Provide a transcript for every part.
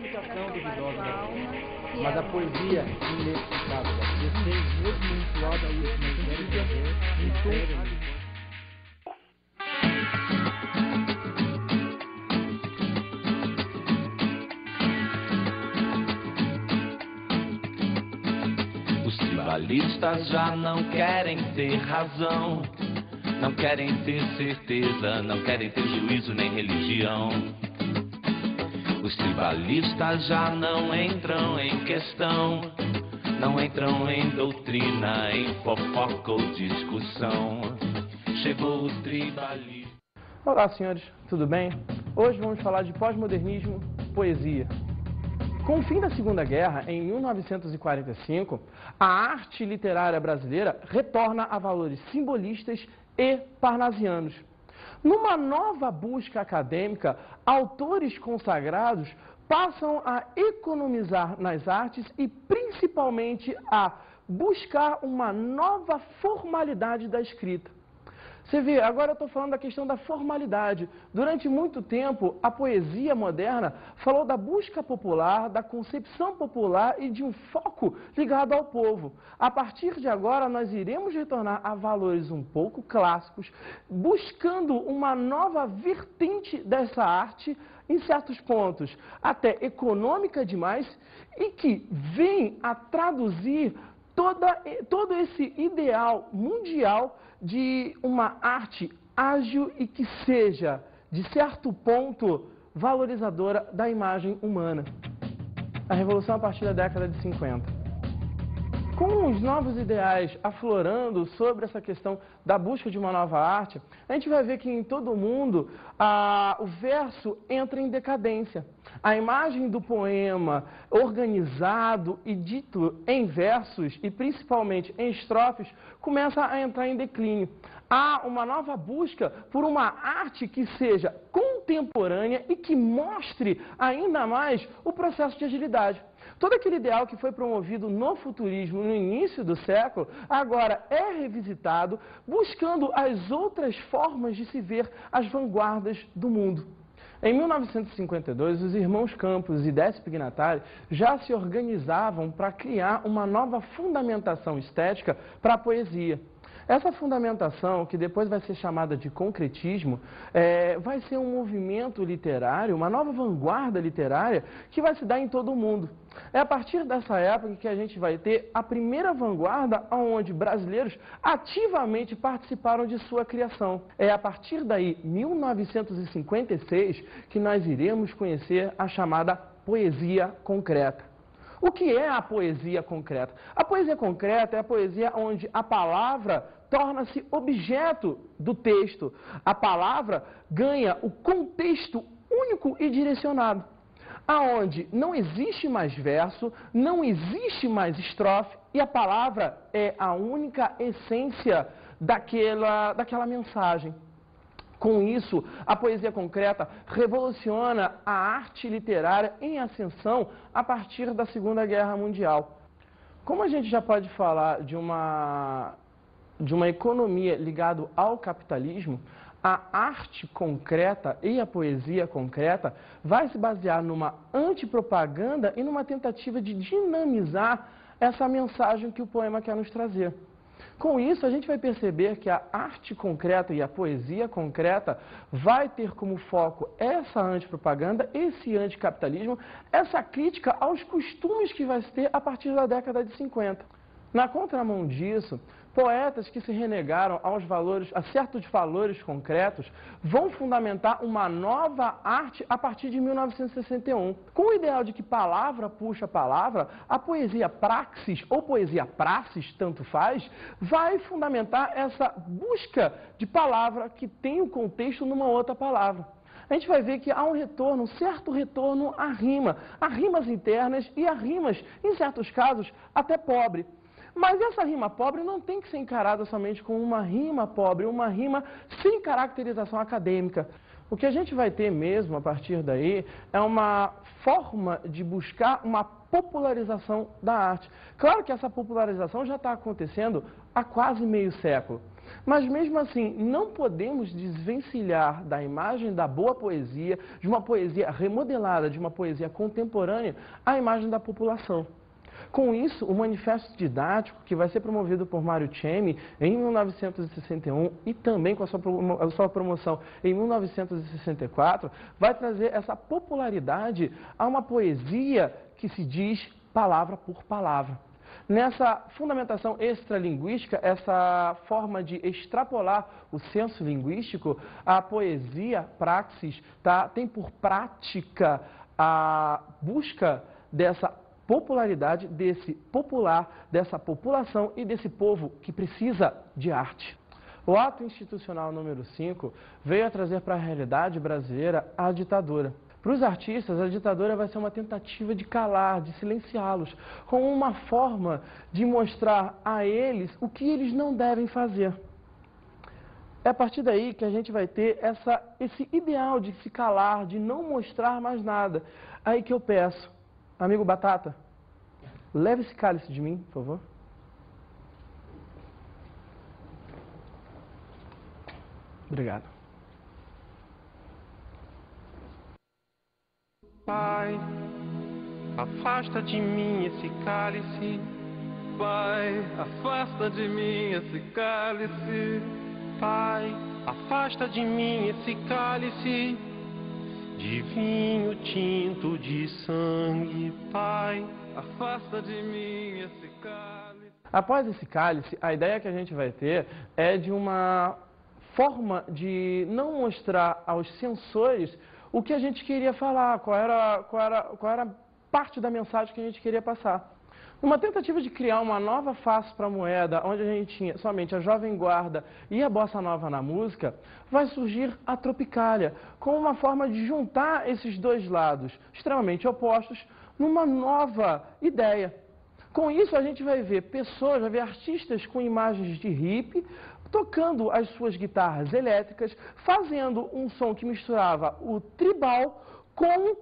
explicação duvidosa da vida, mas a poesia inexplicável da vida tem mesmo entoada a última em tom. Os tribalistas já não querem ter razão, não querem ter certeza, não querem ter juízo nem religião. Os tribalistas já não entram em questão, não entram em doutrina, em fofoca ou discussão. Chegou o tribalismo. Olá, senhores, tudo bem? Hoje vamos falar de pós-modernismo, poesia. Com o fim da Segunda Guerra, em 1945, a arte literária brasileira retorna a valores simbolistas e parnasianos. Numa nova busca acadêmica, autores consagrados passam a economizar nas artes e principalmente a buscar uma nova formalidade da escrita. Você vê, agora eu estou falando da questão da formalidade. Durante muito tempo, a poesia moderna falou da busca popular, da concepção popular e de um foco ligado ao povo. A partir de agora, nós iremos retornar a valores um pouco clássicos, buscando uma nova vertente dessa arte, em certos pontos até econômica demais, e que vem a traduzir todo esse ideal mundial de uma arte ágil e que seja, de certo ponto, valorizadora da imagem humana. A revolução a partir da década de 50. Com os novos ideais aflorando sobre essa questão da busca de uma nova arte, a gente vai ver que em todo o mundo o verso entra em decadência. A imagem do poema organizado e dito em versos e principalmente em estrofes começa a entrar em declínio. Há uma nova busca por uma arte que seja contemporânea e que mostre ainda mais o processo de agilidade. Todo aquele ideal que foi promovido no futurismo no início do século, agora é revisitado, buscando as outras formas de se ver as vanguardas do mundo. Em 1952, os irmãos Campos e Décio Pignatari já se organizavam para criar uma nova fundamentação estética para a poesia. Essa fundamentação, que depois vai ser chamada de concretismo, vai ser um movimento literário, uma nova vanguarda literária que vai se dar em todo o mundo. É a partir dessa época que a gente vai ter a primeira vanguarda onde brasileiros ativamente participaram de sua criação. É a partir daí, 1956, que nós iremos conhecer a chamada poesia concreta. O que é a poesia concreta? A poesia concreta é a poesia onde a palavra torna-se objeto do texto. A palavra ganha o contexto único e direcionado, aonde não existe mais verso, não existe mais estrofe e a palavra é a única essência daquela mensagem. Com isso, a poesia concreta revoluciona a arte literária em ascensão a partir da Segunda Guerra Mundial. Como a gente já pode falar de uma economia ligada ao capitalismo, a arte concreta e a poesia concreta vai se basear numa antipropaganda e numa tentativa de dinamizar essa mensagem que o poema quer nos trazer. Com isso, a gente vai perceber que a arte concreta e a poesia concreta vai ter como foco essa antipropaganda, esse anticapitalismo, essa crítica aos costumes que vai se ter a partir da década de 50. Na contramão disso, poetas que se renegaram a certos valores concretos vão fundamentar uma nova arte a partir de 1961. Com o ideal de que palavra puxa palavra, a poesia praxis ou poesia praxis, tanto faz, vai fundamentar essa busca de palavra que tem o contexto numa outra palavra. A gente vai ver que há um certo retorno à rima, a rimas internas e a rimas, em certos casos, até pobre. Mas essa rima pobre não tem que ser encarada somente como uma rima pobre, uma rima sem caracterização acadêmica. O que a gente vai ter mesmo a partir daí é uma forma de buscar uma popularização da arte. Claro que essa popularização já está acontecendo há quase meio século. Mas mesmo assim, não podemos desvencilhar da imagem da boa poesia, de uma poesia remodelada, de uma poesia contemporânea, a imagem da população. Com isso, o manifesto didático, que vai ser promovido por Mário Cemi em 1961 e também com a sua promoção em 1964, vai trazer essa popularidade a uma poesia que se diz palavra por palavra. Nessa fundamentação extralinguística, essa forma de extrapolar o senso linguístico, a poesia, praxis, tem por prática a busca dessa popularidade, desse popular, dessa população e desse povo que precisa de arte. O ato institucional número 5 veio a trazer para a realidade brasileira a ditadura. Para os artistas, a ditadura vai ser uma tentativa de calar, de silenciá-los, como uma forma de mostrar a eles o que eles não devem fazer. É a partir daí que a gente vai ter esse ideal de se calar, de não mostrar mais nada. Aí que eu peço, amigo Batata, leve esse cálice de mim, por favor. Obrigado. Pai, afasta de mim esse cálice. Pai, afasta de mim esse cálice. Pai, afasta de mim esse cálice de vinho tinto de sangue. Pai, afasta de mim esse cálice. Após esse cálice, a ideia que a gente vai ter é de uma forma de não mostrar aos censores o que a gente queria falar, qual era parte da mensagem que a gente queria passar. Uma tentativa de criar uma nova face para a moeda, onde a gente tinha somente a Jovem Guarda e a Bossa Nova na música, vai surgir a Tropicália, como uma forma de juntar esses dois lados extremamente opostos numa nova ideia. Com isso, a gente vai ver pessoas, vai ver artistas com imagens de hippie, tocando as suas guitarras elétricas, fazendo um som que misturava o tribal com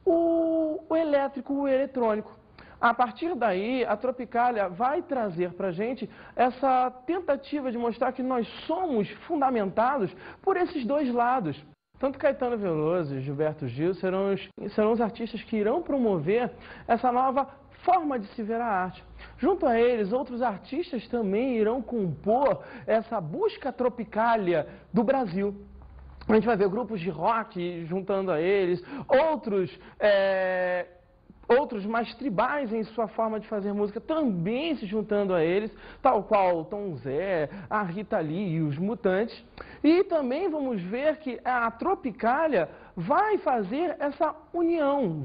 o elétrico, o eletrônico. A partir daí, a Tropicália vai trazer para a gente essa tentativa de mostrar que nós somos fundamentados por esses dois lados. Tanto Caetano Veloso e Gilberto Gil serão os artistas que irão promover essa nova forma de se ver a arte. Junto a eles, outros artistas também irão compor essa busca tropicália do Brasil. A gente vai ver grupos de rock juntando a eles, outros mais tribais em sua forma de fazer música também se juntando a eles, tal qual o Tom Zé, a Rita Lee e os Mutantes. E também vamos ver que a Tropicália vai fazer essa união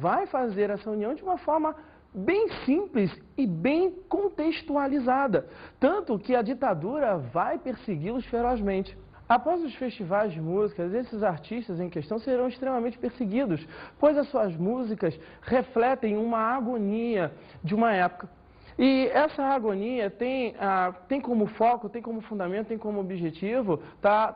de uma forma bem simples e bem contextualizada, tanto que a ditadura vai persegui-los ferozmente. Após os festivais de músicas, esses artistas em questão serão extremamente perseguidos, pois as suas músicas refletem uma agonia de uma época. E essa agonia tem como foco, tem como fundamento, tem como objetivo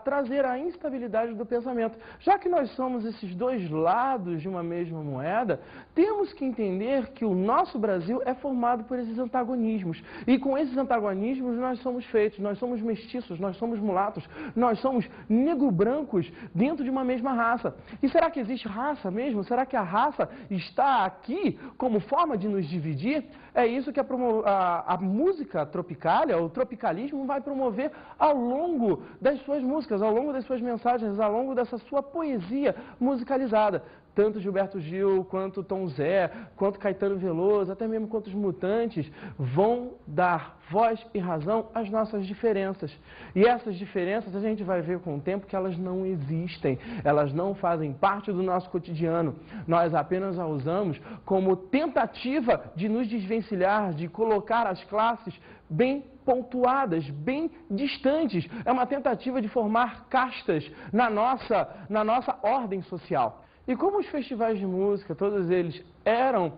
trazer a instabilidade do pensamento. Já que nós somos esses dois lados de uma mesma moeda, temos que entender que o nosso Brasil é formado por esses antagonismos. E com esses antagonismos nós somos feitos, nós somos mestiços, nós somos mulatos, nós somos negro-brancos dentro de uma mesma raça. E será que existe raça mesmo? Será que a raça está aqui como forma de nos dividir? É isso que a música tropicália, o tropicalismo, vai promover ao longo das suas músicas, ao longo das suas mensagens, ao longo dessa sua poesia musicalizada. Tanto Gilberto Gil, quanto Tom Zé, quanto Caetano Veloso, até mesmo quanto os Mutantes, vão dar voz e razão às nossas diferenças. E essas diferenças a gente vai ver com o tempo que elas não existem, elas não fazem parte do nosso cotidiano. Nós apenas a usamos como tentativa de nos desvencilhar, de colocar as classes bem pontuadas, bem distantes. É uma tentativa de formar castas na nossa ordem social. E como os festivais de música, todos eles eram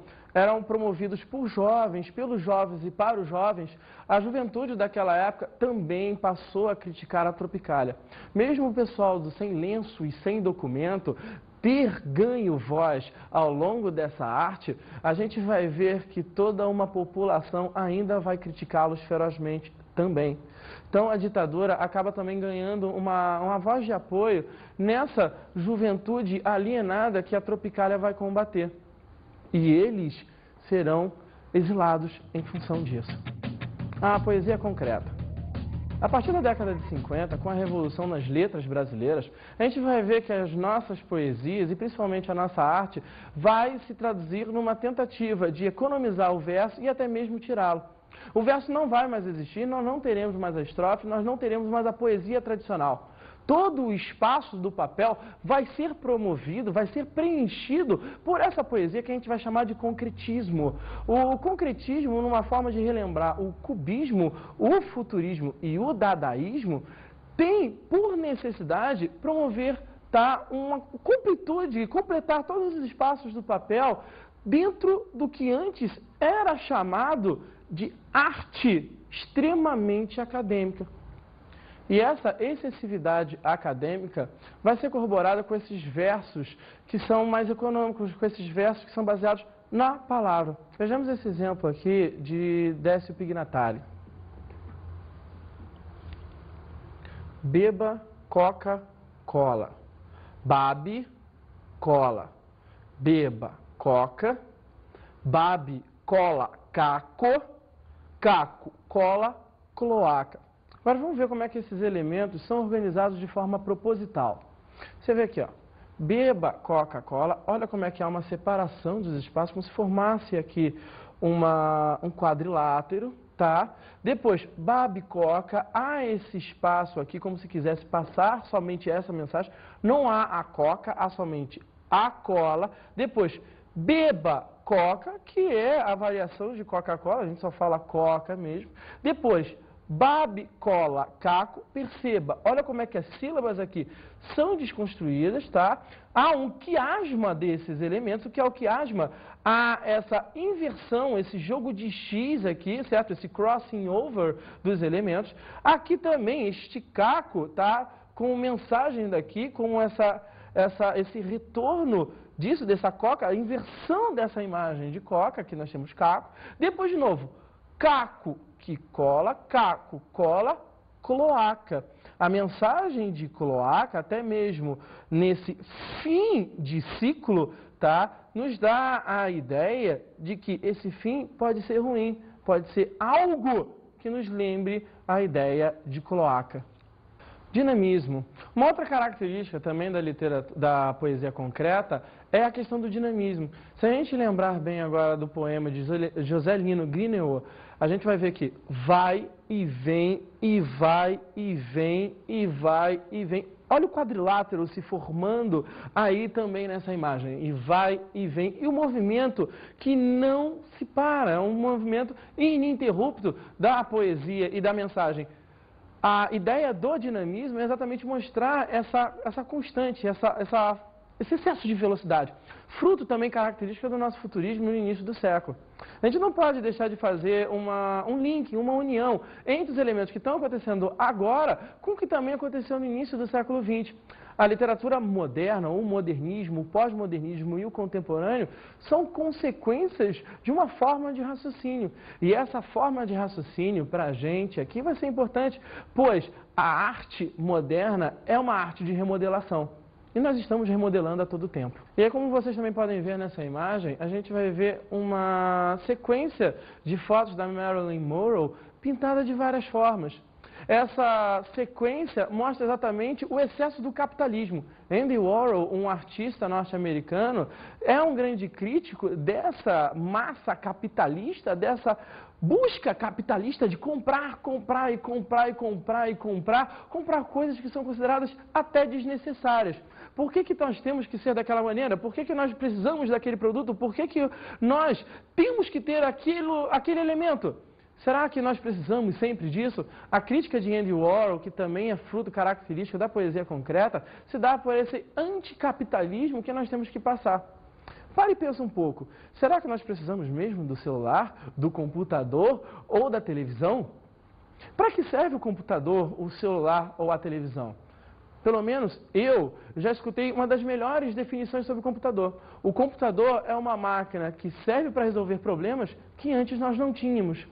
promovidos por jovens, pelos jovens e para os jovens, a juventude daquela época também passou a criticar a Tropicália. Mesmo o pessoal do sem lenço e sem documento ter ganho voz ao longo dessa arte, a gente vai ver que toda uma população ainda vai criticá-los ferozmente também. Então a ditadura acaba também ganhando uma voz de apoio nessa juventude alienada que a Tropicália vai combater. E eles serão exilados em função disso. A poesia concreta. A partir da década de 50, com a revolução nas letras brasileiras, a gente vai ver que as nossas poesias, e principalmente a nossa arte, vai se traduzir numa tentativa de economizar o verso e até mesmo tirá-lo. O verso não vai mais existir, nós não teremos mais a estrofe, nós não teremos mais a poesia tradicional. Todo o espaço do papel vai ser promovido, vai ser preenchido por essa poesia que a gente vai chamar de concretismo. O concretismo, numa forma de relembrar o cubismo, o futurismo e o dadaísmo, tem por necessidade promover uma completude, completar todos os espaços do papel dentro do que antes era chamado de arte extremamente acadêmica. E essa excessividade acadêmica vai ser corroborada com esses versos que são mais econômicos, com esses versos que são baseados na palavra. Vejamos esse exemplo aqui de Décio Pignatari. Beba Coca-Cola. Babe cola. Beba coca. Babe cola caco. Caco cola cloaca. Agora vamos ver como é que esses elementos são organizados de forma proposital. Você vê aqui, ó, beba Coca-Cola, olha como é que há uma separação dos espaços, como se formasse aqui um quadrilátero, tá? Depois, babe Coca, há esse espaço aqui como se quisesse passar somente essa mensagem, não há a Coca, há somente a cola. Depois, beba Coca, que é a variação de Coca-Cola, a gente só fala Coca mesmo. Depois, babe, cola, caco, perceba, olha como é que as sílabas aqui são desconstruídas, tá? Há um quiasma desses elementos, o que é o quiasma? Há essa inversão, esse jogo de X aqui, certo? Esse crossing over dos elementos. Aqui também, este caco, tá? Com mensagem daqui, com esse retorno disso, dessa coca, a inversão dessa imagem de coca, aqui nós temos caco. Depois, de novo, caco, que cola, caco, cola, cloaca. A mensagem de cloaca, até mesmo nesse fim de ciclo, tá, nos dá a ideia de que esse fim pode ser ruim, pode ser algo que nos lembre a ideia de cloaca. Dinamismo. Uma outra característica também da poesia concreta é a questão do dinamismo. Se a gente lembrar bem agora do poema de José Lino Grineo, a gente vai ver que vai e vem, e vai e vem, e vai e vem. Olha o quadrilátero se formando aí também nessa imagem. E vai e vem. E o movimento que não se para, é um movimento ininterrupto da poesia e da mensagem. A ideia do dinamismo é exatamente mostrar essa constante, esse excesso de velocidade. Fruto também característica do nosso futurismo no início do século. A gente não pode deixar de fazer um link, uma união entre os elementos que estão acontecendo agora com o que também aconteceu no início do século XX. A literatura moderna, o modernismo, o pós-modernismo e o contemporâneo são consequências de uma forma de raciocínio. E essa forma de raciocínio, para a gente aqui, vai ser importante, pois a arte moderna é uma arte de remodelação. E nós estamos remodelando a todo tempo. E aí, como vocês também podem ver nessa imagem, a gente vai ver uma sequência de fotos da Marilyn Monroe pintada de várias formas. Essa sequência mostra exatamente o excesso do capitalismo. Andy Warhol, um artista norte-americano, é um grande crítico dessa massa capitalista, dessa busca capitalista de comprar, comprar e comprar e comprar e comprar coisas que são consideradas até desnecessárias. Por que nós temos que ser daquela maneira? Por que nós precisamos daquele produto? Por que nós temos que ter aquele elemento? Será que nós precisamos sempre disso? A crítica de Andy Warhol, que também é fruto característico da poesia concreta, se dá por esse anticapitalismo que nós temos que passar. Pare e pensa um pouco. Será que nós precisamos mesmo do celular, do computador ou da televisão? Para que serve o computador, o celular ou a televisão? Pelo menos eu já escutei uma das melhores definições sobre o computador. O computador é uma máquina que serve para resolver problemas que antes nós não tínhamos.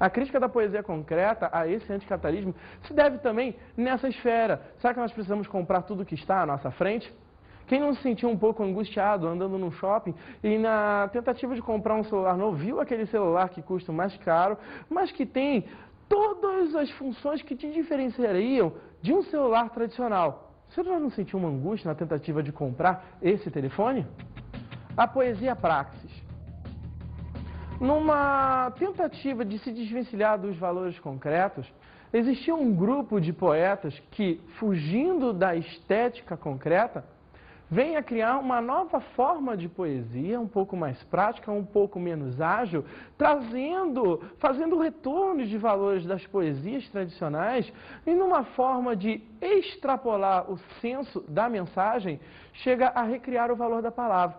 A crítica da poesia concreta a esse anticapitalismo se deve também nessa esfera. Será que nós precisamos comprar tudo que está à nossa frente? Quem não se sentiu um pouco angustiado andando num shopping e na tentativa de comprar um celular novo, viu aquele celular que custa mais caro, mas que tem todas as funções que te diferenciariam de um celular tradicional? Você já não sentiu uma angústia na tentativa de comprar esse telefone? A poesia praxis. Numa tentativa de se desvencilhar dos valores concretos, existia um grupo de poetas que, fugindo da estética concreta, vem a criar uma nova forma de poesia, um pouco mais prática, um pouco menos ágil, fazendo retornos de valores das poesias tradicionais e numa forma de extrapolar o senso da mensagem, chega a recriar o valor da palavra.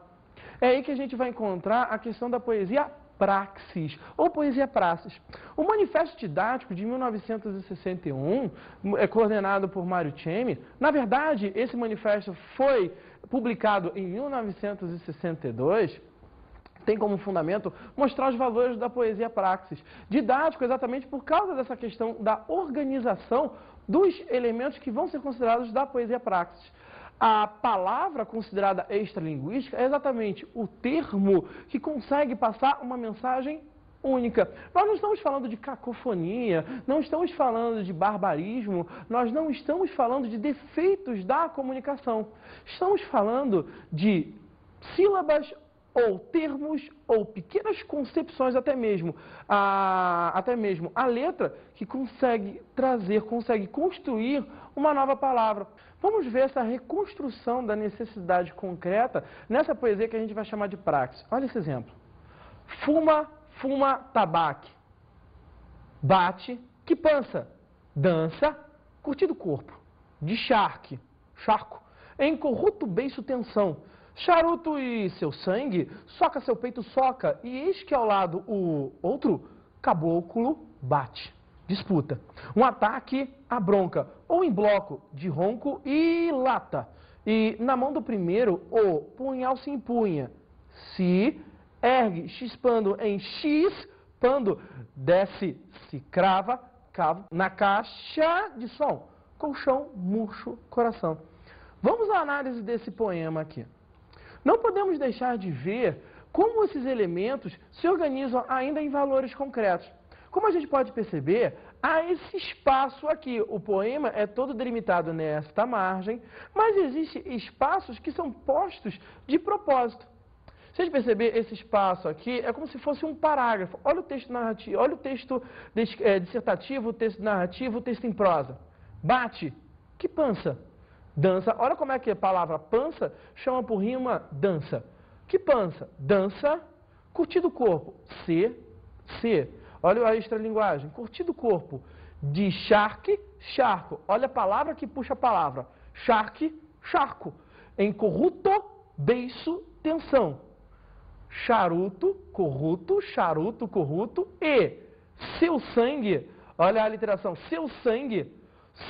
É aí que a gente vai encontrar a questão da poesia praxis, ou poesia praxis. O Manifesto Didático de 1961, coordenado por Mário Cemi, na verdade, esse manifesto foi publicado em 1962, tem como fundamento mostrar os valores da poesia praxis. Didático exatamente por causa dessa questão da organização dos elementos que vão ser considerados da poesia praxis. A palavra considerada extralinguística é exatamente o termo que consegue passar uma mensagem única. Nós não estamos falando de cacofonia, não estamos falando de barbarismo, nós não estamos falando de defeitos da comunicação. Estamos falando de sílabas ou termos ou pequenas concepções, até mesmo a letra que consegue construir uma nova palavra. Vamos ver essa reconstrução da necessidade concreta nessa poesia que a gente vai chamar de praxis. Olha esse exemplo. Fuma, tabaque. Bate, que pança. Dança, curtido corpo. De charco. Em corrupto beiço tensão. Charuto e seu sangue, soca seu peito soca. E eis que ao lado o outro, caboclo bate. Disputa. Um ataque à bronca, ou em bloco, de ronco e lata. E na mão do primeiro, o punhal se empunha. Se ergue, chispando em X, pando, desce, se crava, cavo, na caixa de som, colchão, murcho, coração. Vamos à análise desse poema aqui. Não podemos deixar de ver como esses elementos se organizam ainda em valores concretos. Como a gente pode perceber, há esse espaço aqui. O poema é todo delimitado nesta margem, mas existem espaços que são postos de propósito. Se a gente perceber esse espaço aqui, é como se fosse um parágrafo. Olha o texto narrativo, olha o texto dissertativo, o texto narrativo, o texto em prosa. Bate, que pança. Dança, olha como é que a palavra pança chama por rima dança. Que pança? Dança, curtido corpo. Se. Olha a extralinguagem. Curtido corpo. De charco. Olha a palavra que puxa a palavra. Charco. Em corrupto, beiço, tensão. Charuto, corrupto e seu sangue. Olha a literação. Seu sangue.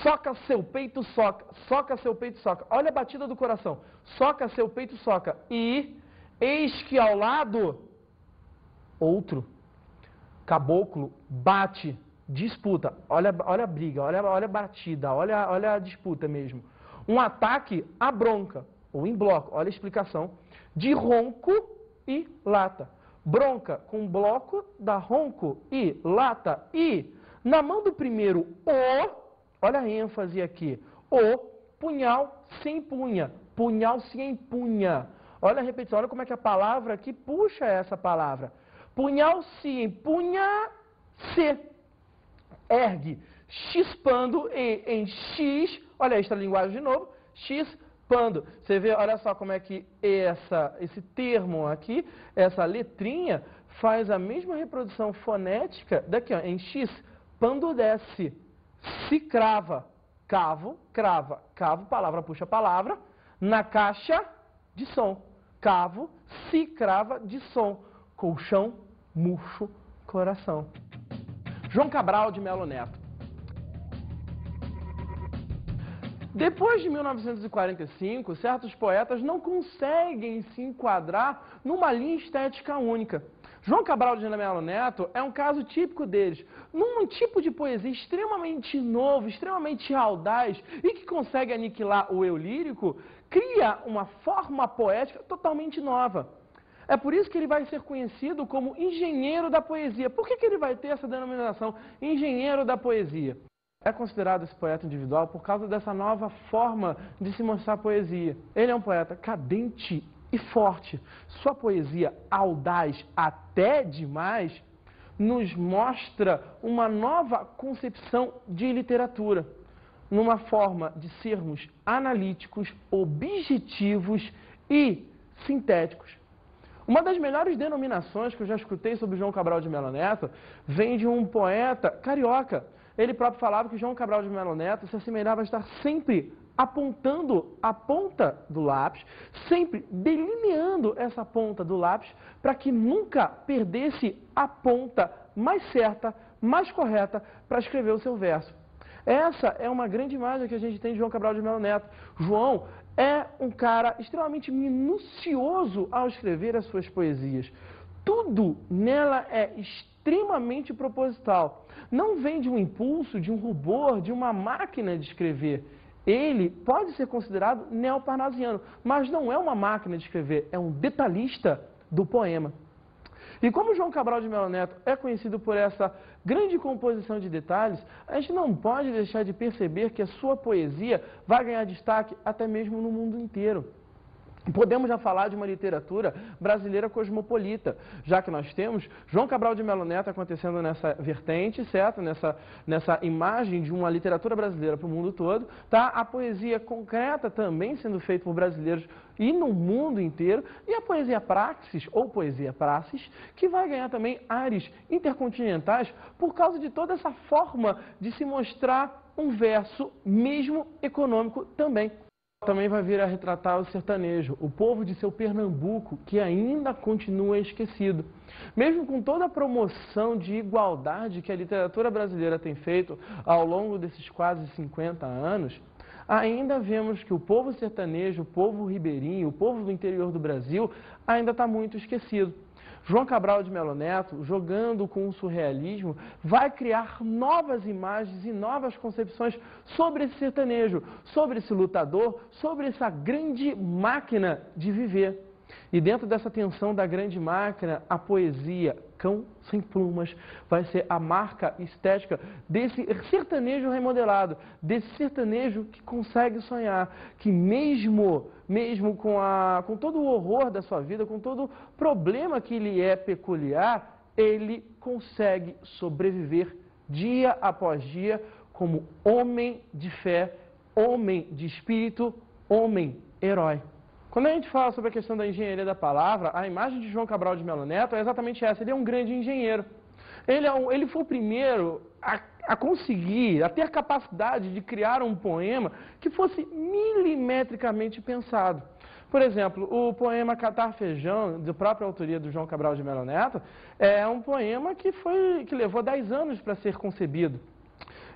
Soca seu peito, soca seu peito, soca. Olha a batida do coração. Soca seu peito, soca. E eis que ao lado, outro, caboclo, bate, disputa. Olha a briga, olha a batida, olha a disputa mesmo. Um ataque à bronca, ou em bloco, olha a explicação. De ronco e lata. Bronca com bloco, dá ronco e lata. E na mão do primeiro, olha a ênfase aqui. O punhal se empunha. Punhal se empunha. Olha a repetição. Olha como é que a palavra aqui puxa essa palavra. Punhal se empunha, se ergue. Chispando e em X. Olha esta linguagem de novo. Chispando. Você vê, olha só como é que esse termo aqui, essa letrinha, faz a mesma reprodução fonética daqui, ó, em X. Pando desce. Se crava, cavo, crava, cavo, palavra puxa palavra, na caixa de som. Cavo, se crava de som. Colchão, murcho, coração. João Cabral de Melo Neto. Depois de 1945, certos poetas não conseguem se enquadrar numa linha estética única. João Cabral de Melo Neto é um caso típico deles, num tipo de poesia extremamente novo, extremamente audaz e que consegue aniquilar o eu lírico, cria uma forma poética totalmente nova. É por isso que ele vai ser conhecido como engenheiro da poesia. Por que ele vai ter essa denominação, engenheiro da poesia? É considerado esse poeta individual por causa dessa nova forma de se mostrar poesia. Ele é um poeta cadente e forte. Sua poesia, audaz até demais, nos mostra uma nova concepção de literatura, numa forma de sermos analíticos, objetivos e sintéticos. Uma das melhores denominações que eu já escutei sobre João Cabral de Melo Neto vem de um poeta carioca. Ele próprio falava que João Cabral de Melo Neto se assemelhava a estar sempre apontando a ponta do lápis, sempre delineando essa ponta do lápis para que nunca perdesse a ponta mais certa, mais correta para escrever o seu verso. Essa é uma grande imagem que a gente tem de João Cabral de Melo Neto. João é um cara extremamente minucioso ao escrever as suas poesias. Tudo nela é extremamente proposital. Não vem de um impulso, de um rubor, de uma máquina de escrever. Ele pode ser considerado neoparnasiano, mas não é uma máquina de escrever, é um detalhista do poema. E como João Cabral de Melo Neto é conhecido por essa grande composição de detalhes, a gente não pode deixar de perceber que a sua poesia vai ganhar destaque até mesmo no mundo inteiro. Podemos já falar de uma literatura brasileira cosmopolita, já que nós temos João Cabral de Melo Neto acontecendo nessa vertente, certo? Nessa imagem de uma literatura brasileira para o mundo todo, tá? A poesia concreta também sendo feita por brasileiros e no mundo inteiro, e a poesia praxis, ou poesia praxis, que vai ganhar também ares intercontinentais por causa de toda essa forma de se mostrar um verso, mesmo econômico também. Também vai vir a retratar o sertanejo, o povo de seu Pernambuco, que ainda continua esquecido. Mesmo com toda a promoção de igualdade que a literatura brasileira tem feito ao longo desses quase 50 anos, ainda vemos que o povo sertanejo, o povo ribeirinho, o povo do interior do Brasil, ainda está muito esquecido. João Cabral de Melo Neto, jogando com o surrealismo, vai criar novas imagens e novas concepções sobre esse sertanejo, sobre esse lutador, sobre essa grande máquina de viver. E dentro dessa tensão da grande máquina, a poesia Cão Sem Plumas vai ser a marca estética desse sertanejo remodelado, desse sertanejo que consegue sonhar, que mesmo com todo o horror da sua vida, com todo o problema que lhe é peculiar, ele consegue sobreviver dia após dia como homem de fé, homem de espírito, homem herói. Quando a gente fala sobre a questão da engenharia da palavra, a imagem de João Cabral de Melo Neto é exatamente essa. Ele é um grande engenheiro. Ele foi o primeiro a conseguir, a ter a capacidade de criar um poema que fosse milimetricamente pensado. Por exemplo, o poema Catar Feijão, de própria autoria do João Cabral de Melo Neto, é um poema que levou 10 anos para ser concebido.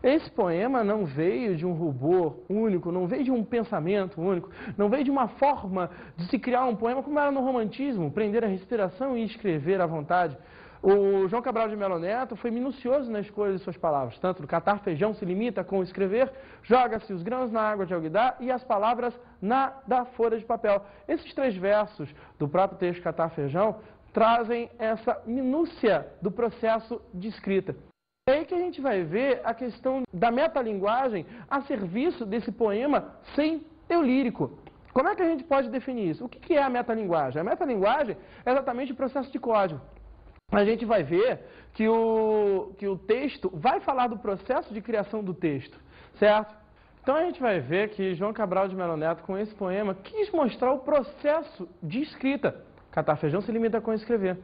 Esse poema não veio de um rubor único, não veio de um pensamento único, não veio de uma forma de se criar um poema como era no romantismo, prender a respiração e escrever à vontade. O João Cabral de Melo Neto foi minucioso na escolha de suas palavras. Tanto no Catar Feijão se limita com escrever, joga-se os grãos na água de alguidar e as palavras da folha de papel. Esses 3 versos do próprio texto Catar Feijão trazem essa minúcia do processo de escrita. É aí que a gente vai ver a questão da metalinguagem a serviço desse poema sem eu lírico. Como é que a gente pode definir isso? O que é a metalinguagem? A metalinguagem é exatamente o processo de código. A gente vai ver que o texto vai falar do processo de criação do texto, certo? Então a gente vai ver que João Cabral de Melo Neto, com esse poema, quis mostrar o processo de escrita. Catar Feijão se limita com escrever.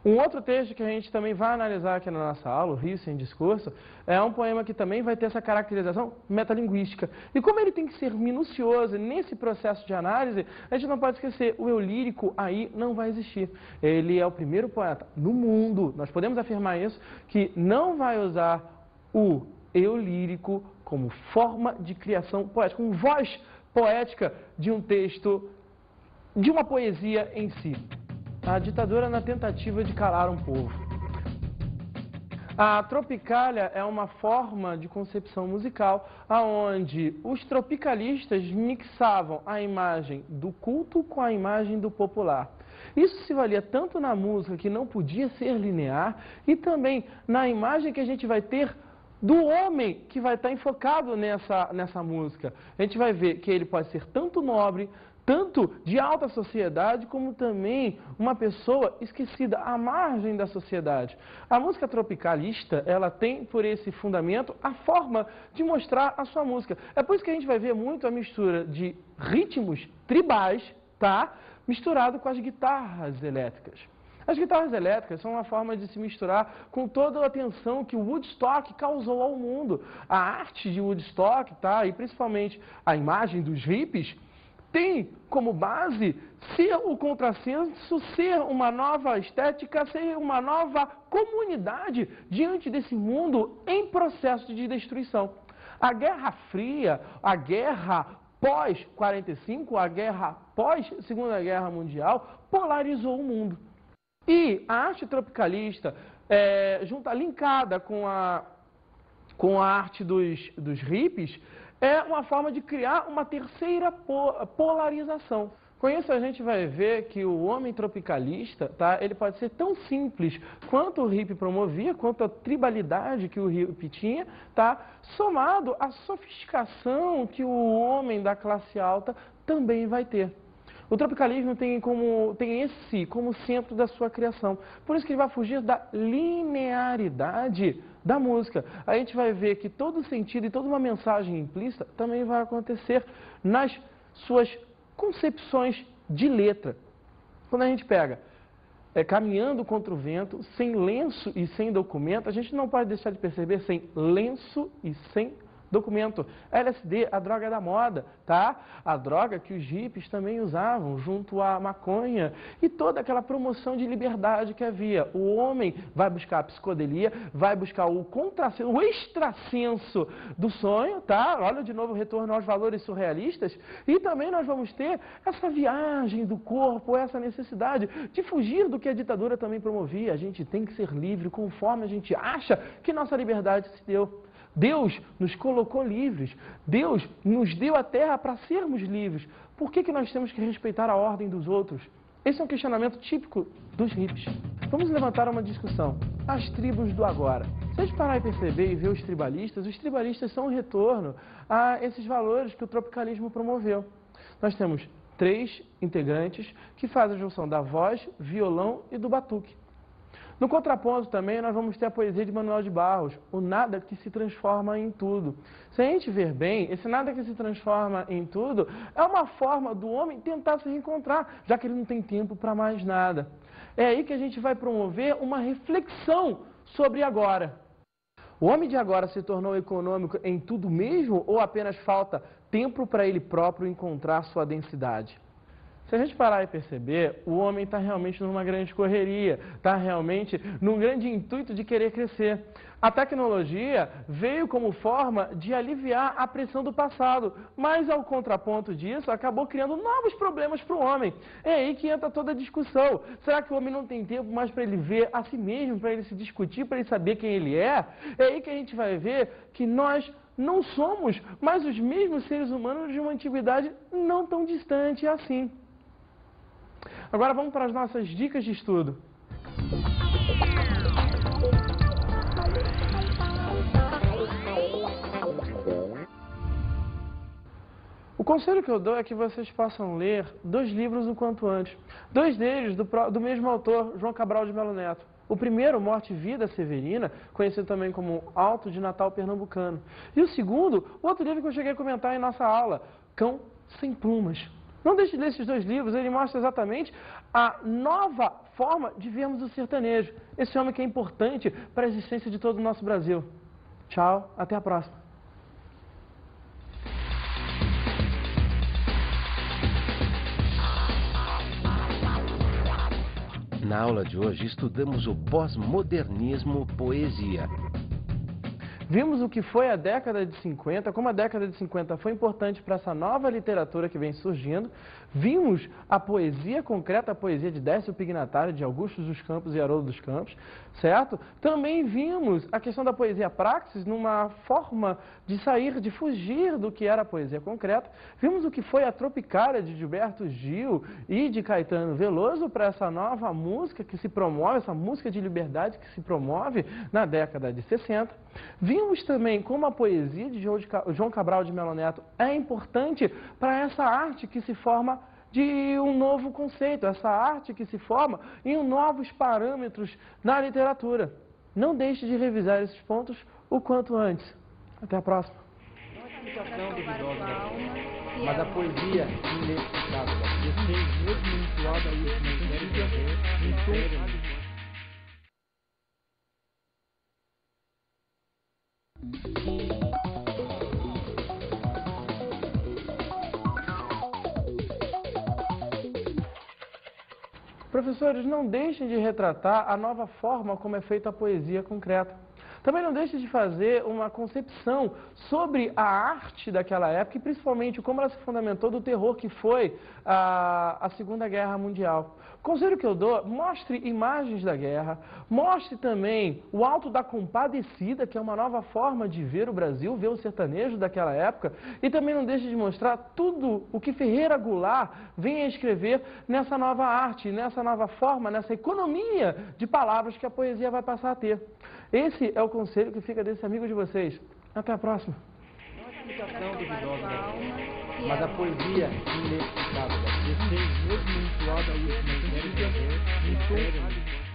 Um outro texto que a gente também vai analisar aqui na nossa aula, o Rio Sem Discurso, é um poema que também vai ter essa caracterização metalinguística. E como ele tem que ser minucioso nesse processo de análise, a gente não pode esquecer, o eu lírico aí não vai existir. Ele é o primeiro poeta no mundo, nós podemos afirmar isso, que não vai usar o eu lírico como forma de criação poética, como voz poética de um texto, de uma poesia em si. a ditadura na tentativa de calar um povo. A Tropicália é uma forma de concepção musical onde os tropicalistas mixavam a imagem do culto com a imagem do popular. Isso se valia tanto na música, que não podia ser linear, e também na imagem que a gente vai ter do homem que vai estar enfocado nessa música. A gente vai ver que ele pode ser tanto nobre, tanto de alta sociedade, como também uma pessoa esquecida, à margem da sociedade. A música tropicalista, ela tem por esse fundamento a forma de mostrar a sua música. É por isso que a gente vai ver muito a mistura de ritmos tribais, tá? Misturado com as guitarras elétricas. As guitarras elétricas são uma forma de se misturar com toda a atenção que o Woodstock causou ao mundo. A arte de Woodstock, tá? E principalmente a imagem dos hippies, tem como base ser o contrassenso, ser uma nova estética, ser uma nova comunidade diante desse mundo em processo de destruição. A Guerra Fria, a guerra pós-45, a guerra pós-Segunda Guerra Mundial, polarizou o mundo. E a arte tropicalista, linkada com a arte dos hippies, é uma forma de criar uma terceira polarização. Com isso a gente vai ver que o homem tropicalista, tá, ele pode ser tão simples quanto o hippie promovia, quanto a tribalidade que o hippie tinha, tá, somado à sofisticação que o homem da classe alta também vai ter. O tropicalismo tem esse como centro da sua criação. Por isso que ele vai fugir da linearidade da música. A gente vai ver que todo sentido e toda uma mensagem implícita também vai acontecer nas suas concepções de letra. Quando a gente pega Caminhando contra o Vento, sem lenço e sem documento, a gente não pode deixar de perceber sem lenço e sem documento. LSD, a droga da moda, tá? A droga que os hippies também usavam junto à maconha e toda aquela promoção de liberdade que havia. O homem vai buscar a psicodelia, vai buscar o contrassenso, o extrasenso do sonho, tá? Olha de novo o retorno aos valores surrealistas. E também nós vamos ter essa viagem do corpo, essa necessidade de fugir do que a ditadura também promovia. A gente tem que ser livre conforme a gente acha que nossa liberdade se deu. Deus nos colocou livres, Deus nos deu a terra para sermos livres. Por que nós temos que respeitar a ordem dos outros? Esse é um questionamento típico dos hippies. Vamos levantar uma discussão. As tribos do agora. Se a gente parar e perceber e ver os tribalistas são um retorno a esses valores que o tropicalismo promoveu. Nós temos 3 integrantes que fazem a junção da voz, violão e do batuque. No contraponto também nós vamos ter a poesia de Manuel de Barros, o nada que se transforma em tudo. Se a gente ver bem, esse nada que se transforma em tudo é uma forma do homem tentar se reencontrar, já que ele não tem tempo para mais nada. É aí que a gente vai promover uma reflexão sobre agora. O homem de agora se tornou econômico em tudo mesmo ou apenas falta tempo para ele próprio encontrar sua densidade? Se a gente parar e perceber, o homem está realmente numa grande correria, está realmente num grande intuito de querer crescer. A tecnologia veio como forma de aliviar a pressão do passado, mas ao contraponto disso, acabou criando novos problemas para o homem. É aí que entra toda a discussão. Será que o homem não tem tempo mais para ele ver a si mesmo, para ele se discutir, para ele saber quem ele é? É aí que a gente vai ver que nós não somos mais os mesmos seres humanos de uma antiguidade não tão distante assim. Agora vamos para as nossas dicas de estudo. O conselho que eu dou é que vocês possam ler 2 livros o quanto antes. 2 deles do mesmo autor, João Cabral de Melo Neto. O primeiro, Morte e Vida Severina, conhecido também como Alto de Natal Pernambucano. E o segundo, outro livro que eu cheguei a comentar em nossa aula, Cão Sem Plumas. Não deixe de ler esses 2 livros, ele mostra exatamente a nova forma de vermos o sertanejo. Esse homem que é importante para a existência de todo o nosso Brasil. Tchau, até a próxima. Na aula de hoje estudamos o pós-modernismo poesia. Vimos o que foi a década de 50, como a década de 50 foi importante para essa nova literatura que vem surgindo. Vimos a poesia concreta, a poesia de Décio Pignatari, de Augusto dos Campos e Haroldo dos Campos, certo? Também vimos a questão da poesia praxis numa forma de sair, de fugir do que era a poesia concreta. Vimos o que foi a Tropicália de Gilberto Gil e de Caetano Veloso para essa nova música que se promove, essa música de liberdade que se promove na década de 60. Vimos também como a poesia de João Cabral de Melo Neto é importante para essa arte que se forma de um novo conceito, essa arte que se forma em novos parâmetros na literatura. Não deixe de revisar esses pontos o quanto antes. Até a próxima. Mas a poesia inexplicável, mesmo entoada e Professores, não deixem de retratar a nova forma como é feita a poesia concreta. Também não deixem de fazer uma concepção sobre a arte daquela época e principalmente como ela se fundamentou do terror que foi a Segunda Guerra Mundial. O conselho que eu dou, mostre imagens da guerra, mostre também o Alto da Compadecida, que é uma nova forma de ver o Brasil, ver o sertanejo daquela época, e também não deixe de mostrar tudo o que Ferreira Goulart vem a escrever nessa nova arte, nessa nova forma, nessa economia de palavras que a poesia vai passar a ter. Esse é o conselho que fica desse amigo de vocês. Até a próxima. Mas a poesia inexplicável, mesmo entoada e